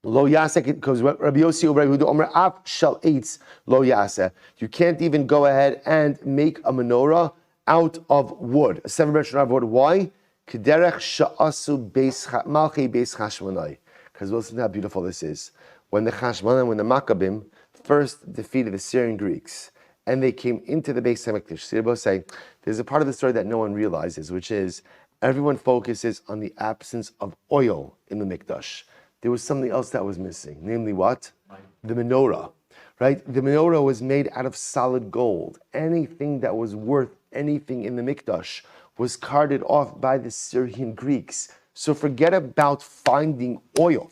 Lo yaseh, because Rabbi Yossi Ubrei Omer af shel eitz lo yaseh. You can't even go ahead and make a menorah out of wood, a 7-branch menorah of wood. Why? Kederech sha'asu malchei beis Chashmonai. Because listen to how beautiful this is. When the Maccabim first defeated the Syrian Greeks, and they came into the Beis Hamikdash. There's a part of the story that no one realizes, which is everyone focuses on the absence of oil in the Mikdash. There was something else that was missing, namely what? The menorah, right? The menorah was made out of solid gold. Anything that was worth anything in the Mikdash was carted off by the Syrian Greeks. So forget about finding oil.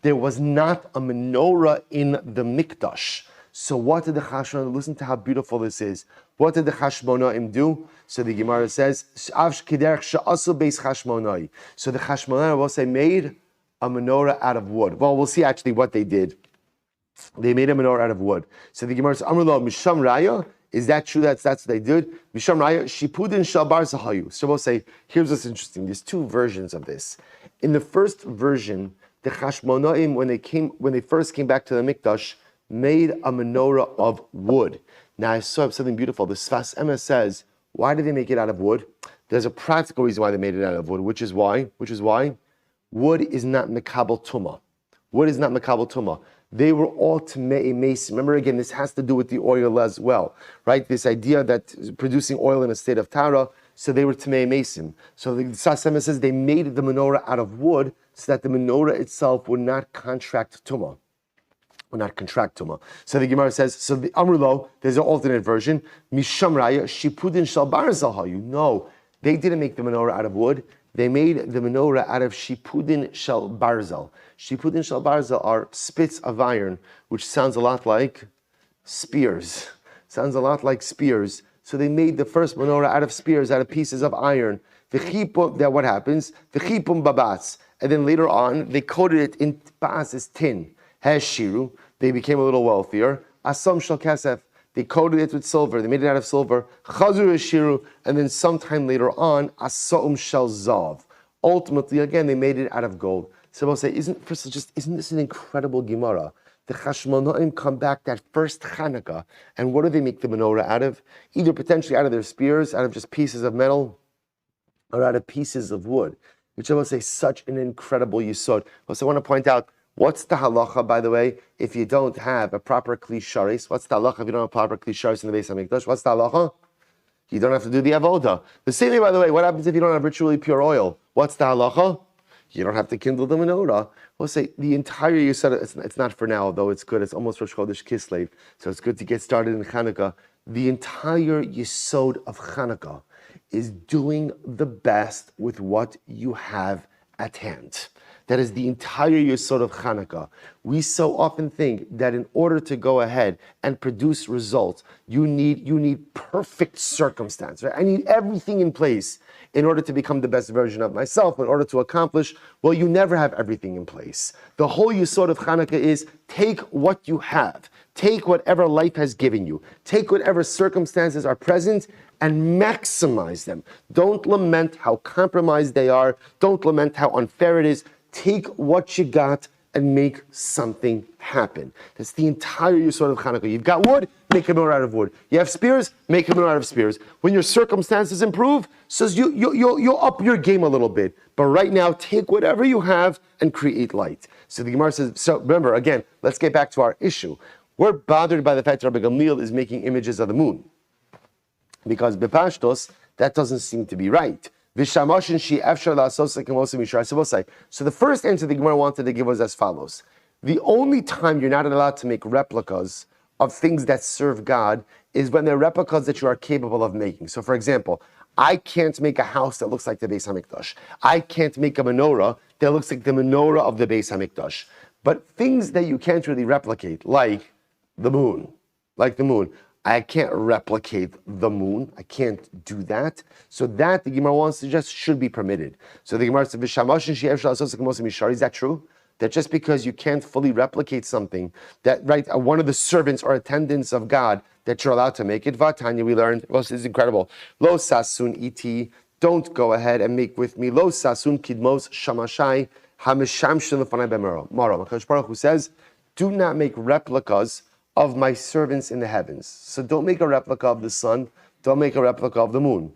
There was not a menorah in the Mikdash. So what did the Hashana, listen to how beautiful this is. What did the Hashmonaim do? So the Gemara says, so the Hashmonaim will say, made a menorah out of wood. Well, we'll see actually what they did. They made a menorah out of wood. So the Gemara says, Amrullah, Misham Raya, is that true? That's what they did. Misham Raya, Shipudin Shalbar Sahayu. So we'll say, here's what's interesting. There's two versions of this. In the first version, the Hashmonaim, when they first came back to the Mikdash, made a menorah of wood. Now I saw something beautiful. The Sfas Emes says, why did they make it out of wood? There's a practical reason why they made it out of wood, which is why wood is not mekabel tumah. Wood is not mekabel tumah. They were all Tamei Mason. Remember again, this has to do with the oil as well, right? This idea that producing oil in a state of Tara, so they were Tamei Mason. So the Sfas Emes says they made the menorah out of wood so that the menorah itself would not contract tumah. So the Gemara says, so the Amrulo, there's an alternate version, Misham Raya, Shipudin Shal Barzahayu. No, they didn't make the menorah out of wood. They made the menorah out of Shipudin Shal Barzal. Shipudin Shal Barzal are spits of iron, which sounds a lot like spears. So they made the first menorah out of spears, out of pieces of iron. That what happens? V'chipum babats. And then later on, they coated it in ba'as is tin. Heshiru, they became a little wealthier. Asam shal kasef, they coated it with silver. They made it out of silver. Chazur eshiru, and then sometime later on, asaum shal zav. Ultimately, again, they made it out of gold. So I'll say, isn't this an incredible Gemara? The Hashmonaim come back that first Chanukah, and what do they make the menorah out of? Either potentially out of their spears, out of just pieces of metal, or out of pieces of wood. Which I will say, such an incredible yisod. Also, I want to point out, what's the halacha, by the way, if you don't have a proper kli sharis? What's the halacha if you don't have a proper kli sharis in the Beis HaMikdash? What's the halacha? You don't have to do the avoda. The same thing, by the way, what happens if you don't have ritually pure oil? What's the halacha? You don't have to kindle the menorah. We'll say the entire yisod, it's not for now, though it's good. It's almost Rosh Chodesh Kislev, so it's good to get started in Chanukah. The entire yisod of Chanukah is doing the best with what you have at hand. That is the entire yesod of Chanukah. We so often think that in order to go ahead and produce results, you need perfect circumstance. Right? I need everything in place in order to become the best version of myself, in order to accomplish. Well, you never have everything in place. The whole yesod of Chanukah is take what you have. Take whatever life has given you. Take whatever circumstances are present and maximize them. Don't lament how compromised they are. Don't lament how unfair it is. Take what you got and make something happen. That's the entire yesod of Chanukah. You've got wood, make a menorah out of wood. You have spears, make a menorah out of spears. When your circumstances improve, says you'll up your game a little bit. But right now, take whatever you have and create light. So the Gemara says, so remember, again, let's get back to our issue. We're bothered by the fact that Rabbi Gamliel is making images of the moon. Because bepashtos, that doesn't seem to be right. So the first answer the Gemara wanted to give was as follows. The only time you're not allowed to make replicas of things that serve God is when they're replicas that you are capable of making. So for example, I can't make a house that looks like the Beis HaMikdash. I can't make a menorah that looks like the menorah of the Beis HaMikdash. But things that you can't really replicate, like the moon, I can't replicate the moon. I can't do that. So that, the Gemara wants to suggest, should be permitted. So the Gemara says, is that true? That just because you can't fully replicate something, that one of the servants or attendants of God, that you're allowed to make it? Vatanya, we learned, well, this is incredible. Lo sasun iti, don't go ahead and make with me. Lo sasun kidmos shamashai hameshamshin lefanai b'maro. HaKadosh Baruch Hu says, do not make replicas of my servants in the heavens. So don't make a replica of the sun. Don't make a replica of the moon.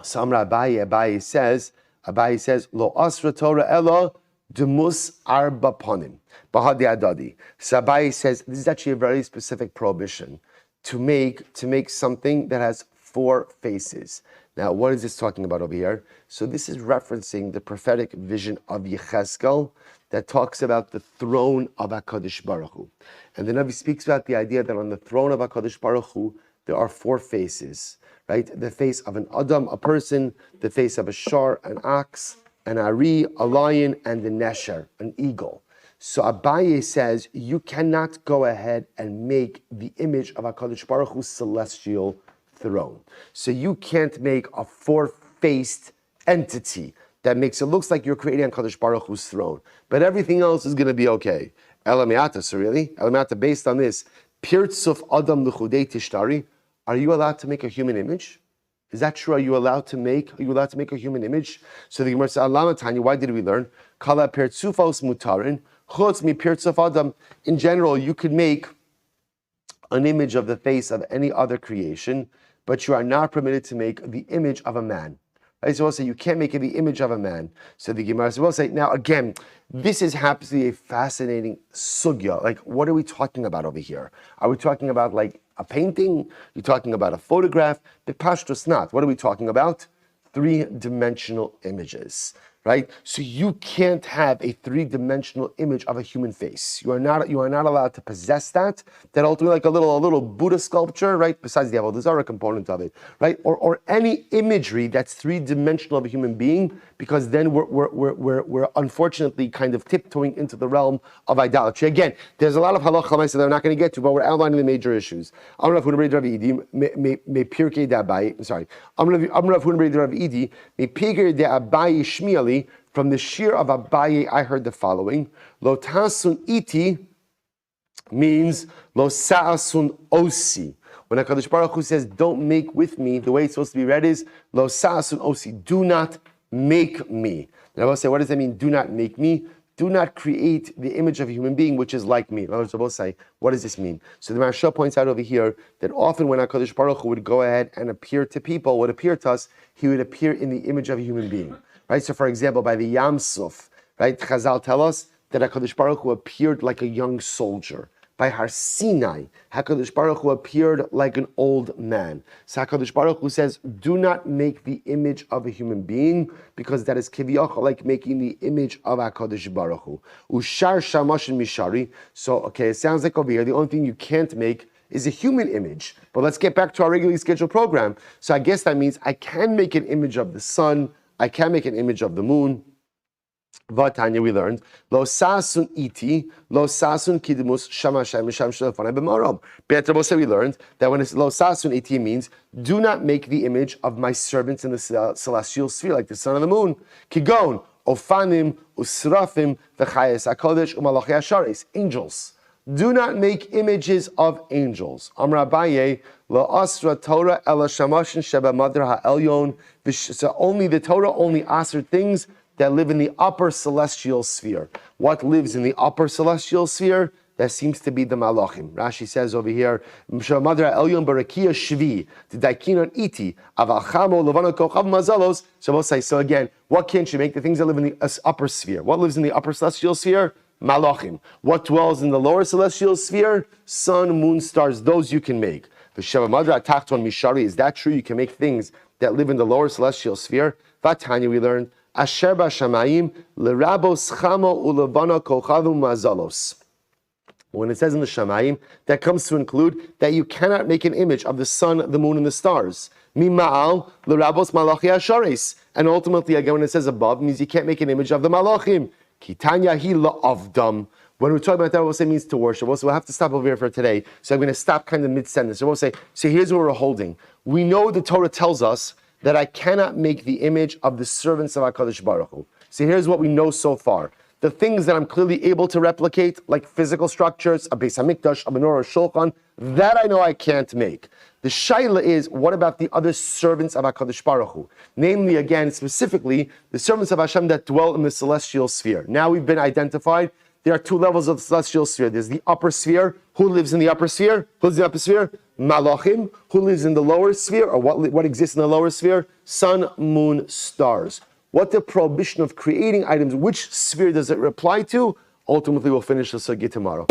Samra Abaye says, Lo asra Torah ella demus arba ponim. Bahadi adadi. So Abaye says, this is actually a very specific prohibition to make something that has 4 faces. Now, what is this talking about over here? So this is referencing the prophetic vision of Yechezkel that talks about the throne of HaKadosh Baruch Hu. And the Navi speaks about the idea that on the throne of HaKadosh Baruch Hu, there are 4 faces, right? The face of an Adam, a person, the face of a shar, an ox, an ari, a lion, and a nesher, an eagle. So Abaye says you cannot go ahead and make the image of HaKadosh Baruch Hu's celestial throne. So you can't make a four-faced entity that makes it looks like you're creating HaKadosh Baruch Hu's throne. But everything else is going to be okay. Elamiata, so really? Elamiata, based on this, Pirtzuf Adam L'chudei Tishtari, are you allowed to make a human image? Is that true? Are you allowed to make a human image? So the Gemara says, Alama Tanya, why did we learn? Kala Pirtzufos Mutarin, Chutz Mi Pirtzuf Adam. In general, you could make an image of the face of any other creation, but you are not permitted to make the image of a man. Right? So we'll say you can't make it the image of a man. So the Gemara will say, now again, this happens to be a fascinating sugya. Like, what are we talking about over here? Are we talking about like a painting? You're talking about a photograph? The pashtus not. What are we talking about? Three-dimensional images. Right? So you can't have a three-dimensional image of a human face. You are not allowed to possess that. That ultimately like a little Buddha sculpture, right? Besides the Elazar component of it, right? Or any imagery that's three-dimensional of a human being, because then we're unfortunately kind of tiptoeing into the realm of idolatry. Again, there's a lot of halacha that I'm not going to get to, but we're outlining the major issues. Sorry. From the shir of Abaye, I heard the following: Lo tasun iti means lo sa'asun osi. When HaKadosh Baruch Hu says, "Don't make with me," the way it's supposed to be read is lo sa'asun osi. Do not make me. And I will say, what does that mean? Do not make me. Do not create the image of a human being which is like me. I will say, what does this mean? So the Maharsha points out over here that often when HaKadosh Baruch Hu would go ahead and appear to people, would appear to us, he would appear in the image of a human being. Right? So for example, by the Yam Suf, right, Chazal tell us that HaKadosh Baruch Hu appeared like a young soldier. By Har Sinai, HaKadosh Baruch Hu appeared like an old man. So HaKadosh Baruch Hu says, do not make the image of a human being, because that is kiviyach, like making the image of HaKadosh Baruch Hu. Ushar shamashin mishari. So, okay, it sounds like over here, the only thing you can't make is a human image. But let's get back to our regularly scheduled program. So I guess that means I can make an image of the sun, I can make an image of the moon. Vatanya, we learned lo sasun iti, lo sasun kidimus shamashem misham shlefanai b'marom. Be'etrabose, we learned that when it's lo sasun iti means do not make the image of my servants in the celestial sphere, like the sun and the moon. Kigon ofanim usrafim v'chayes hakodesh u'malachei hasharis, angels. Do not make images of angels. Amar Abaye, lo asra Torah ela shamashin sheba madra ha'elyon. So only the Torah only asr things that live in the upper celestial sphere. What lives in the upper celestial sphere? That seems to be the malachim. Rashi says over here, sheba madra ha'elyon barakia shvi t'daikinon iti aval chamo levana kochav mazalos. So again, what can't you make? The things that live in the upper sphere. What lives in the upper celestial sphere? Malachim. What dwells in the lower celestial sphere? Sun, moon, stars. Those you can make. The Sheva Madra Tachton Mishari. Is that true? You can make things that live in the lower celestial sphere. Vatanya, we learned Asher Bashamayim Lerabos Chamo Ulevana Kochavu Mazalos. When it says in the Shamayim, that comes to include that you cannot make an image of the sun, the moon, and the stars. Mima'al Lerabos Malachi Ashares. And ultimately, again, when it says above, it means you can't make an image of the Malachim. Kitanya hi la'avdam. When we're talking about that, we'll say it means to worship. We'll have to stop over here for today. So I'm going to stop kind of mid-sentence. So we'll say, so here's what we're holding. We know the Torah tells us that I cannot make the image of the servants of HaKadosh Baruch Hu. So here's what we know so far. The things that I'm clearly able to replicate, like physical structures, a Beis HaMikdash, a menorah, a shulchan, that I know I can't make. The shaila is, what about the other servants of HaKadosh Baruch Hu? Namely, again, specifically, the servants of Hashem that dwell in the celestial sphere. Now we've been identified. There are two levels of the celestial sphere. There's the upper sphere. Who lives in the upper sphere? Who lives in the upper sphere? Malachim. Who lives in the lower sphere? Or what exists in the lower sphere? Sun, moon, stars. What the prohibition of creating items, which sphere does it apply to? Ultimately, we'll finish the sugya tomorrow.